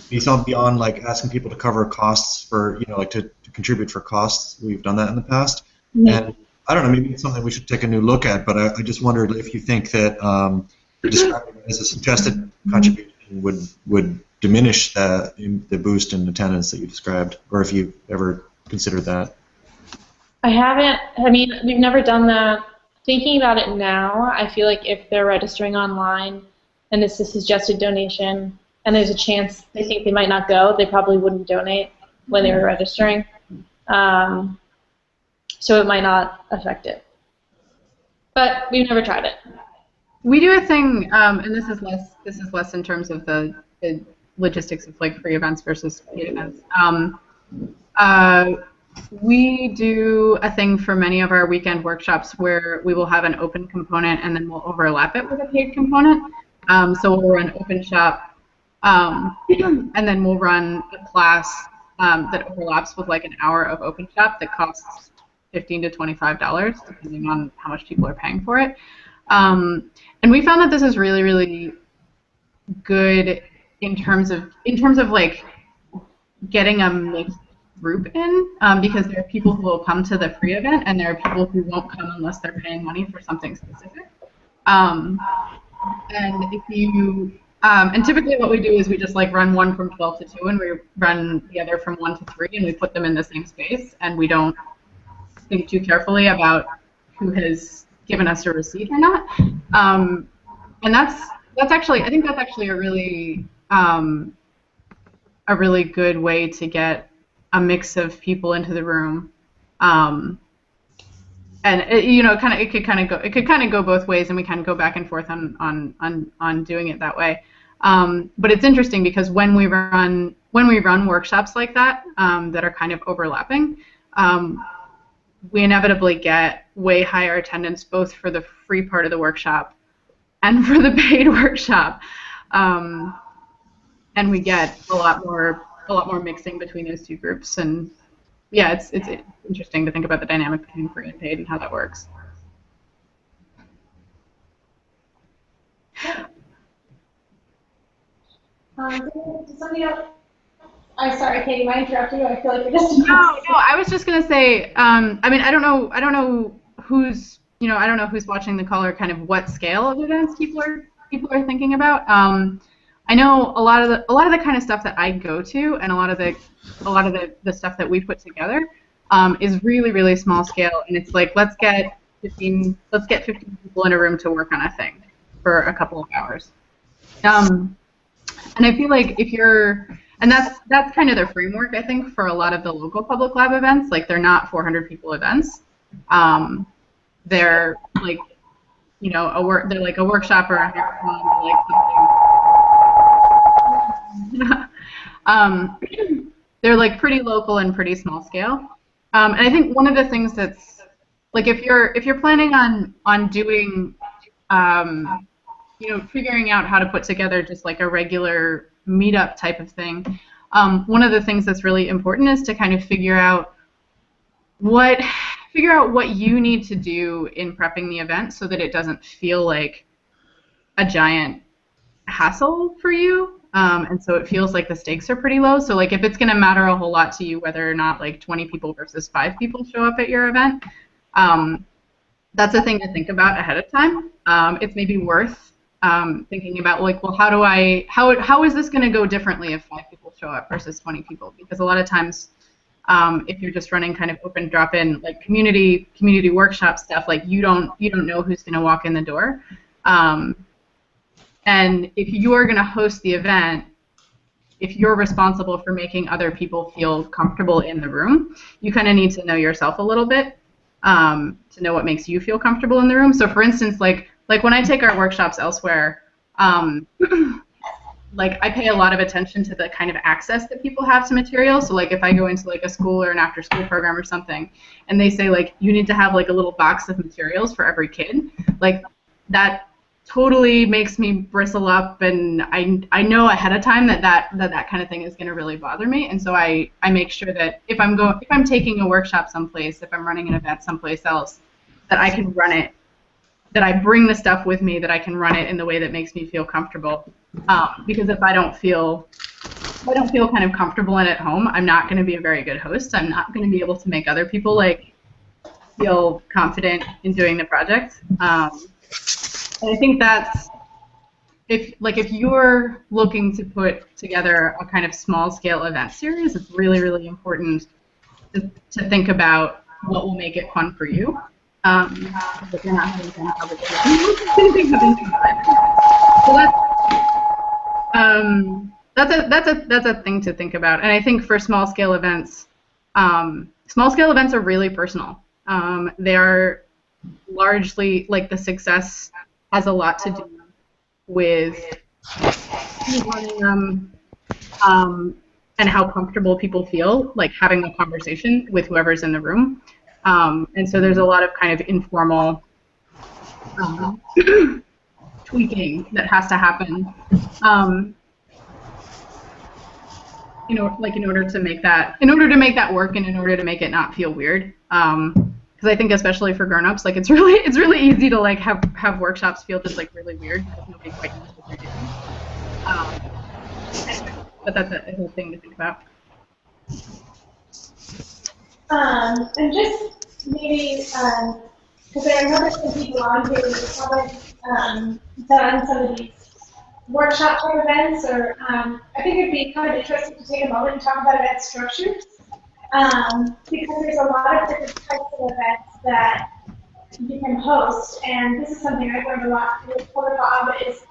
beyond like asking people to cover costs for to contribute for costs. We've done that in the past, and I don't know. Maybe it's something we should take a new look at. But I just wondered if you think that describing it as a suggested contribution would diminish the boost in attendance that you described, or if you've ever considered that. I haven't. I mean, we've never done that. Thinking about it now, I feel like if they're registering online and it's a suggested donation and there's a chance they think they might not go, they probably wouldn't donate when they were registering. So it might not affect it. But we've never tried it. We do a thing, and this is less in terms of the logistics of like free events versus paid events. We do a thing for many of our weekend workshops where we will have an open component and then we'll overlap it with a paid component. So we'll run open shop, and then we'll run a class that overlaps with like an hour of open shop that costs $15 to $25, depending on how much people are paying for it. And we found that this is really, really good in terms of like getting a mixed group in, because there are people who will come to the free event and there are people who won't come unless they're paying money for something specific. And if you and typically what we do is we just like run one from 12 to 2 and we run the other from 1 to 3 and we put them in the same space and we don't think too carefully about who has given us a receipt or not. And that's actually, I think that's actually a really good way to get a mix of people into the room. And it could kind of go both ways, and we kind of go back and forth on doing it that way. But it's interesting because when we run workshops like that that are kind of overlapping, we inevitably get way higher attendance both for the free part of the workshop and for the paid workshop, and we get a lot more mixing between those two groups. And yeah, it's interesting to think about the dynamic between free and paid and how that works. Somebody else? I'm sorry, Katie, I interrupted you. I feel like you're just. No, I was just gonna say. I mean, I don't know who's watching the call or kind of what scale of events people are thinking about. I know a lot of the kind of stuff that I go to, and a lot of the stuff that we put together is really, really small scale, and it's like let's get 15 people in a room to work on a thing for a couple of hours. And I feel like and that's kind of their framework, I think, for a lot of the local public lab events. Like, they're not 400 people events. They're like, they're like a workshop or a hackathon or like something. They're like pretty local and pretty small scale. And I think one of the things that's like, if you're planning on doing figuring out how to put together just like a regular meetup type of thing, one of the things that's really important is to kind of figure out what you need to do in prepping the event so that it doesn't feel like a giant hassle for you, and so it feels like the stakes are pretty low. So like, if it's going to matter a whole lot to you whether or not like 20 people versus 5 people show up at your event, that's a thing to think about ahead of time. It's maybe worth thinking about, like, well, how is this going to go differently if 5 people show up versus 20 people? Because a lot of times, if you're just running kind of open drop-in, like community workshop stuff, like you don't know who's going to walk in the door. And if you're going to host the event, if you're responsible for making other people feel comfortable in the room, you kind of need to know yourself a little bit to know what makes you feel comfortable in the room. So, for instance, like when I take our workshops elsewhere, like I pay a lot of attention to the kind of access that people have to materials. So like if I go into like a school or an after-school program or something, and they say like you need to have like a little box of materials for every kid, like that totally makes me bristle up, and I know ahead of time that kind of thing is going to really bother me, and so I make sure that if I'm taking a workshop someplace, if I'm running an event someplace else, that I can run it, that I bring the stuff with me, that I can run it in the way that makes me feel comfortable. Because if I don't feel kind of comfortable in it at home, I'm not going to be a very good host. I'm not going to be able to make other people like feel confident in doing the project. And I think that's if you're looking to put together a kind of small scale event series, it's really, really important to think about what will make it fun for you. But you're not having fun so that's a thing to think about. And I think for small scale events are really personal. They are largely, like, the success has a lot to do with who's running them, and how comfortable people feel, like, having a conversation with whoever's in the room. And so there's a lot of kind of informal tweaking that has to happen, like in order to make that work, and in order to make it not feel weird. Because I think especially for grown-ups, like it's really easy to like have workshops feel just like really weird because nobody quite knows what they're doing. But that's a whole thing to think about. And just maybe, because I remember some people on here who haven't done some of these workshop type events, or I think it'd be kind of interesting to take a moment and talk about event structures, because there's a lot of different types of events that you can host, and this is something I've learned a lot with Protocol, is,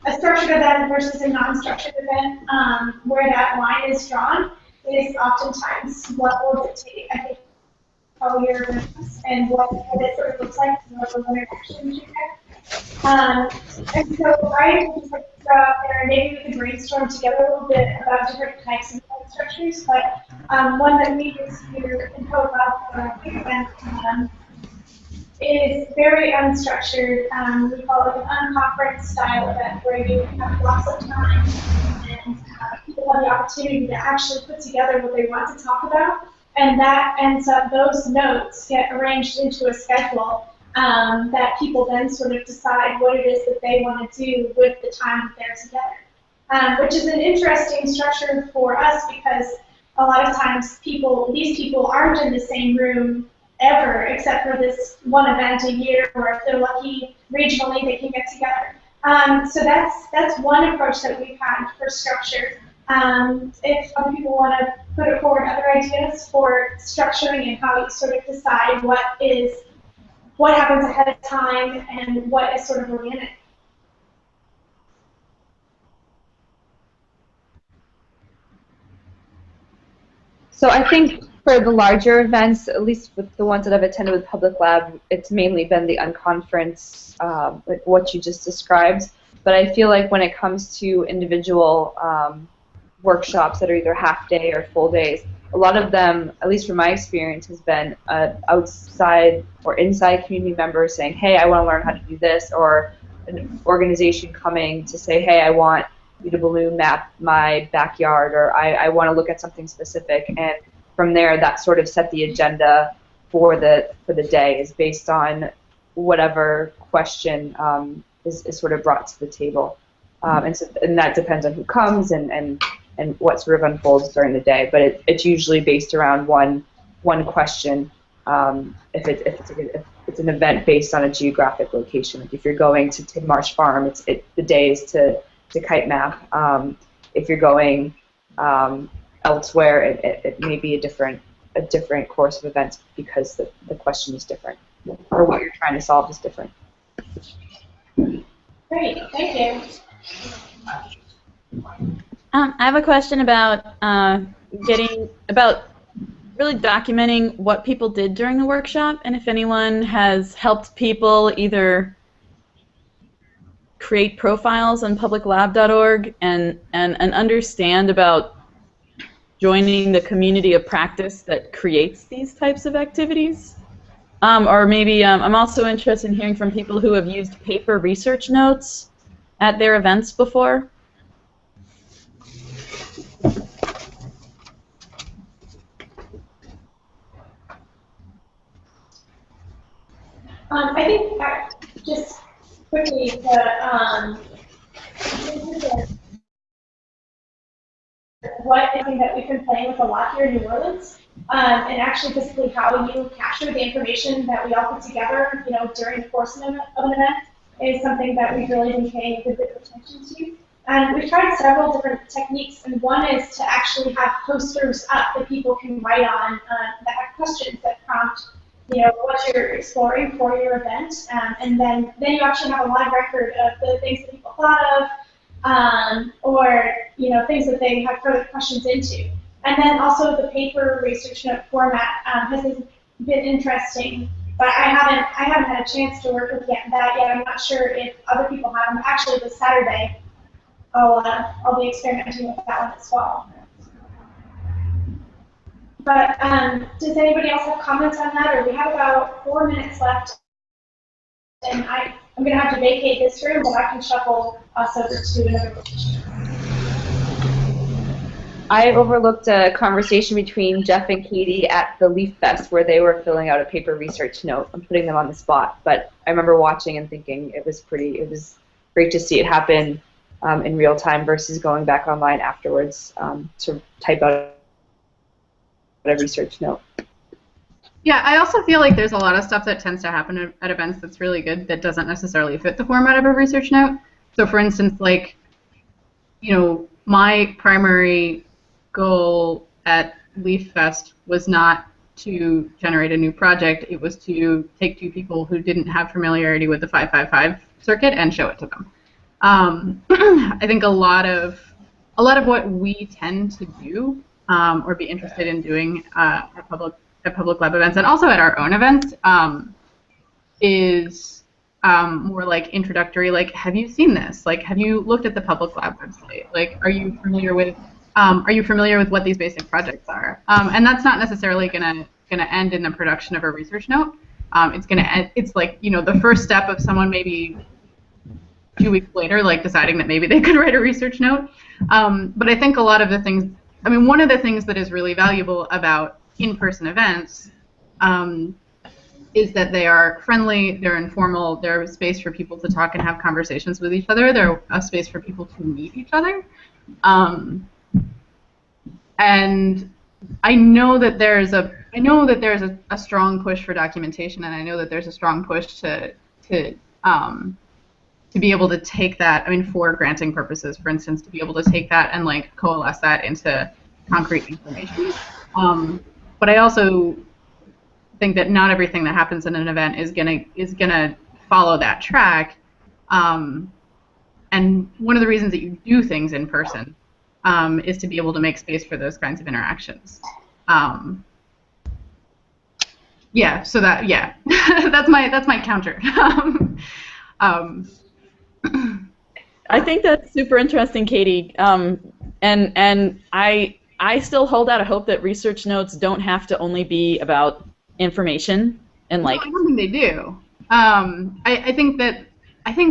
a structured event versus a non-structured event, where that line is drawn is oftentimes what will dictate, I think, how your events and what it sort of looks like, and what those interactions you get. And so I just like to go out there and maybe we can brainstorm together a little bit about different types of event structures, but one that we use here in Protocol for our big event is very unstructured. We call it an unconference style event where you have lots of time and people have the opportunity to actually put together what they want to talk about, and that ends up, those notes get arranged into a schedule that people then sort of decide what it is that they want to do with the time that they're together, which is an interesting structure for us because a lot of times these people aren't in the same room ever, except for this one event a year, or if they're lucky regionally, they can get together. So that's one approach that we've had for structure. If other people want to put forward other ideas for structuring and how you sort of decide what happens ahead of time and what is sort of organic. So I think for the larger events, at least with the ones that I've attended with Public Lab, it's mainly been the unconference, like what you just described. But I feel like when it comes to individual workshops that are either half day or full days, a lot of them, at least from my experience, has been outside or inside community members saying, hey, I want to learn how to do this, or an organization coming to say, hey, I want you to balloon map my backyard, or I want to look at something specific. And from there, that sort of set the agenda for the day, is based on whatever question is sort of brought to the table. And that depends on who comes and what sort of unfolds during the day. But it's usually based around one question. If it's an event based on a geographic location, like if you're going to Marsh Farm, the day is to kite map. If you're going elsewhere, it may be a different course of events because the question is different, or what you're trying to solve is different. Great, thank you. I have a question about really documenting what people did during the workshop, and if anyone has helped people either create profiles on publiclab.org and understand about joining the community of practice that creates these types of activities. Or maybe I'm also interested in hearing from people who have used paper research notes at their events before. I think just quickly what is something that we've been playing with a lot here in New Orleans, and actually physically how you capture the information that we all put together, during the course of an event, is something that we've really been paying a good bit of attention to. And we've tried several different techniques, and one is to actually have posters up that people can write on that have questions that prompt what you're exploring for your event, and then you actually have a live record of the things that people thought of, or things that they have further questions into. And then also the paper research note format has been interesting, but I haven't had a chance to work with that yet. I'm not sure if other people have them. Actually, this Saturday, I'll be experimenting with that one as well. But does anybody else have comments on that? Or we have about 4 minutes left, and I'm going to have to vacate this room, but I can shuffle us over to another location. I overlooked a conversation between Jeff and Katie at the Leaf Fest where they were filling out a paper research note. I'm putting them on the spot, but I remember watching and thinking it was great to see it happen in real time versus going back online afterwards to type out a research note. Yeah, I also feel like there's a lot of stuff that tends to happen at events that's really good that doesn't necessarily fit the format of a research note. So for instance, like, my primary goal at Leaf Fest was not to generate a new project. It was to take two people who didn't have familiarity with the 555 circuit and show it to them. I think a lot of what we tend to do or be interested in doing at public lab events and also at our own events is more like introductory, like, have you seen this? Like, have you looked at the public lab website? Like, are you familiar with what these basic projects are? And that's not necessarily gonna end in the production of a research note. It's like, you know, the first step of someone maybe 2 weeks later, like, deciding that maybe they could write a research note. But I think a lot of the things, I mean, one of the things that is really valuable about in-person events is that they are friendly, they're informal, they're a space for people to talk and have conversations with each other, they're a space for people to meet each other. And I know that there's a strong push for documentation, and I know that there's a strong push to be able to take that, I mean, for granting purposes, for instance, to be able to take that and, like, coalesce that into concrete information. But I also think that not everything that happens in an event is gonna follow that track. And one of the reasons that you do things in person is to be able to make space for those kinds of interactions. Yeah, so that, yeah, that's my counter. I think that's super interesting, Katie. And I still hold out a hope that research notes don't have to only be about information and, like. No, I don't think they do. I think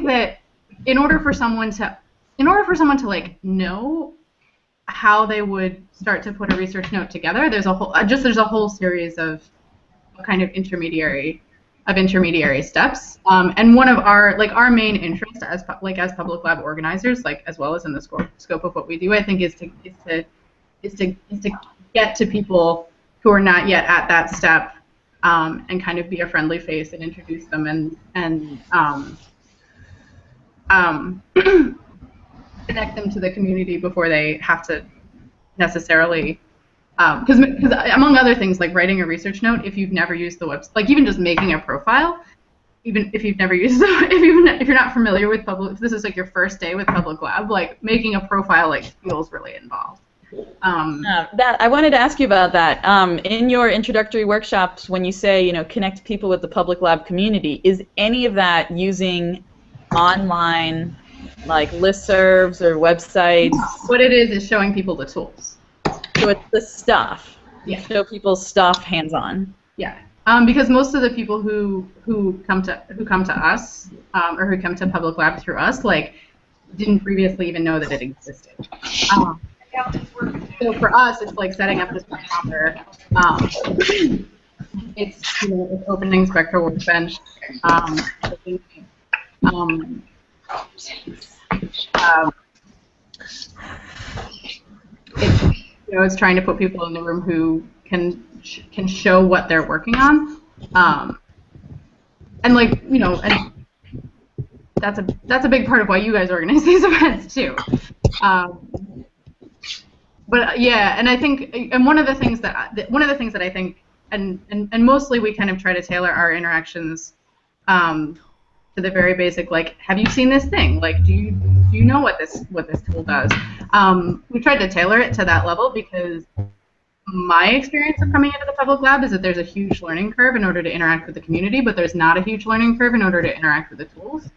that in order for someone to like know how they would start to put a research note together, there's a whole series of kind of intermediary steps. And one of our main interest as public lab organizers, like, as well as in the scope of what we do, I think is to get to people who are not yet at that step, and kind of be a friendly face and introduce them and connect them to the community before they have to necessarily, because among other things, like writing a research note, if you've never used the website, like even just making a profile, even if you've never used if you're not familiar with if this is like your first day with public lab, like making a profile, like, feels really involved. That I wanted to ask you about that. In your introductory workshops, when you say, you know, connect people with the public lab community, is any of that using online, like, listservs or websites? What it is showing people the tools. So it's the stuff. Yeah. Show people stuff hands-on. Yeah. Because most of the people who come to us or who come to public lab through us, like, didn't previously even know that it existed. So for us, it's like setting up this proper. It's, you know, it's opening Spectral Workbench. It's trying to put people in the room who can show what they're working on, and, like, you know, and that's a big part of why you guys organize these events too. But yeah, and I think, and one of the things that I think, and mostly we kind of try to tailor our interactions to the very basic, like, have you seen this thing? Like, do you know what this tool does? We tried to tailor it to that level because my experience of coming into the public lab is that there's a huge learning curve in order to interact with the community, but there's not a huge learning curve in order to interact with the tools.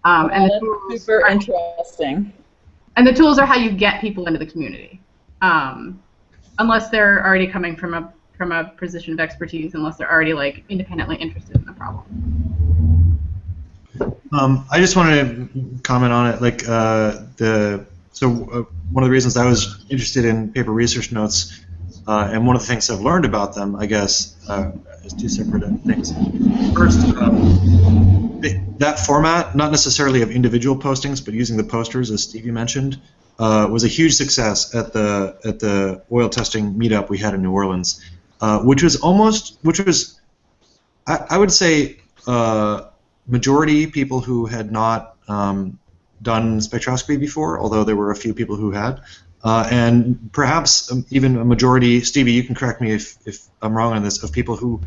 And the tools super interesting. And the tools are how you get people into the community, unless they're already coming from a position of expertise, unless they're already, like, independently interested in the problem. I just wanted to comment on it, like, one of the reasons I was interested in paper research notes, and one of the things I've learned about them, I guess, is two separate things. First, that format, not necessarily of individual postings, but using the posters, as Stevie mentioned, was a huge success at the oil testing meetup we had in New Orleans, which was I would say, majority people who had not done spectroscopy before, although there were a few people who had. and perhaps even a majority, Stevie, you can correct me if I'm wrong on this, of people who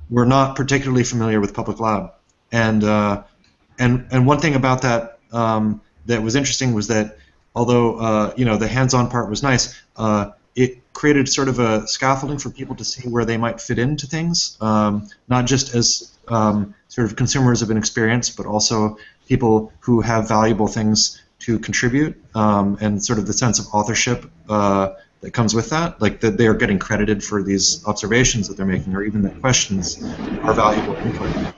were not particularly familiar with Public Lab. And one thing about that that was interesting was that although the hands-on part was nice, it created sort of a scaffolding for people to see where they might fit into things, not just as sort of consumers of an experience, but also people who have valuable things to contribute, and sort of the sense of authorship that comes with that, like that they are getting credited for these observations that they're making, or even that questions are valuable input.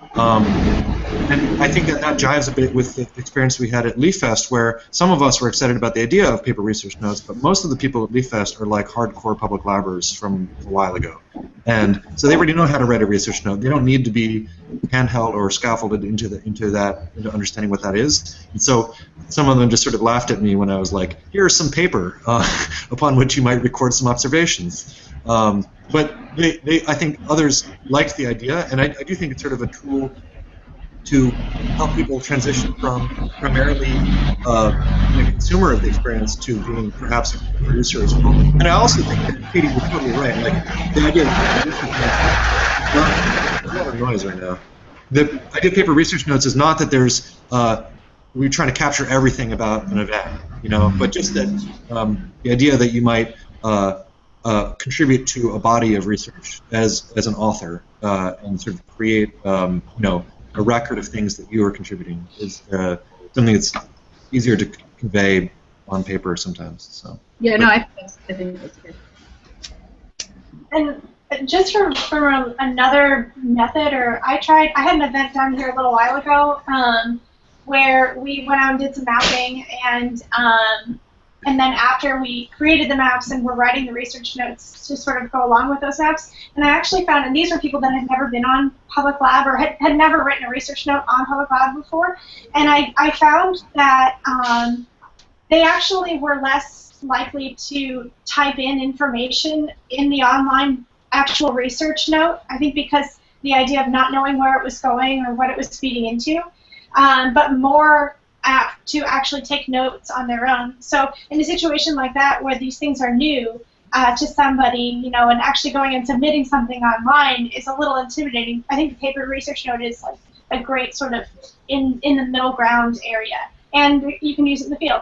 And I think that jives a bit with the experience we had at LeafFest, where some of us were excited about the idea of paper research notes, but most of the people at LeafFest are like hardcore public labbers from a while ago. And so they already know how to write a research note. They don't need to be handheld or scaffolded into understanding what that is. And so some of them just sort of laughed at me when I was like, here's some paper upon which you might record some observations. But I think others liked the idea, and I do think it's sort of a tool to help people transition from primarily a consumer of the experience to being perhaps a producer as well. And I also think that Katie was totally right. Like the idea of there's a lot of noise right now. The idea of paper research notes is not that there's we're trying to capture everything about an event, but just that the idea that you might contribute to a body of research as an author and sort of create a record of things that you are contributing is something that's easier to convey on paper sometimes. So. Yeah, no, I think that's good. And just from another method, I had an event down here a little while ago where we went out and did some mapping, and then after we created the maps and were writing the research notes to sort of go along with those maps, and I actually found, and these were people that had never been on Public Lab or had never written a research note on Public Lab before, and I found that they actually were less likely to type in information in the online actual research note, I think because the idea of not knowing where it was going or what it was feeding into, but more apt to actually take notes on their own. So in a situation like that where these things are new to somebody, and actually going and submitting something online is a little intimidating. I think the paper research note is like a great sort of in the middle ground area, and you can use it in the field.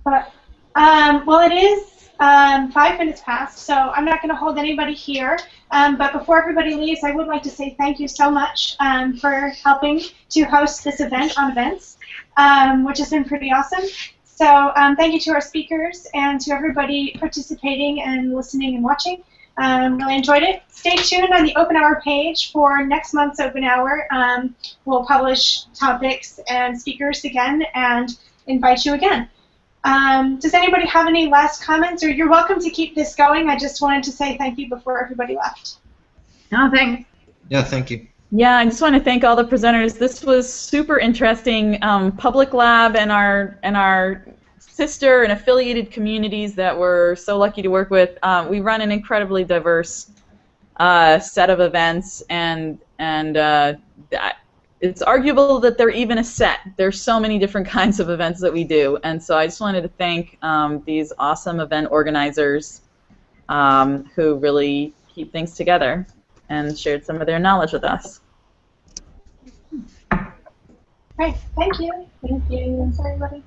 But, well, it is 5 minutes past, so I'm not going to hold anybody here. But before everybody leaves, I would like to say thank you so much for helping to host this event on Events, which has been pretty awesome. So thank you to our speakers and to everybody participating and listening and watching. Really enjoyed it. Stay tuned on the OpenHour page for next month's OpenHour. We'll publish topics and speakers again and invite you again. Does anybody have any last comments? Or you're welcome to keep this going. I just wanted to say thank you before everybody left. No, thanks. Yeah, thank you. Yeah, I just want to thank all the presenters. This was super interesting. Public Lab and our sister and affiliated communities that we're so lucky to work with. We run an incredibly diverse set of events, and it's arguable that they're even a set. There's so many different kinds of events that we do, and so I just wanted to thank these awesome event organizers who really keep things together and shared some of their knowledge with us. Great, thank you. Thank you. Thanks, everybody.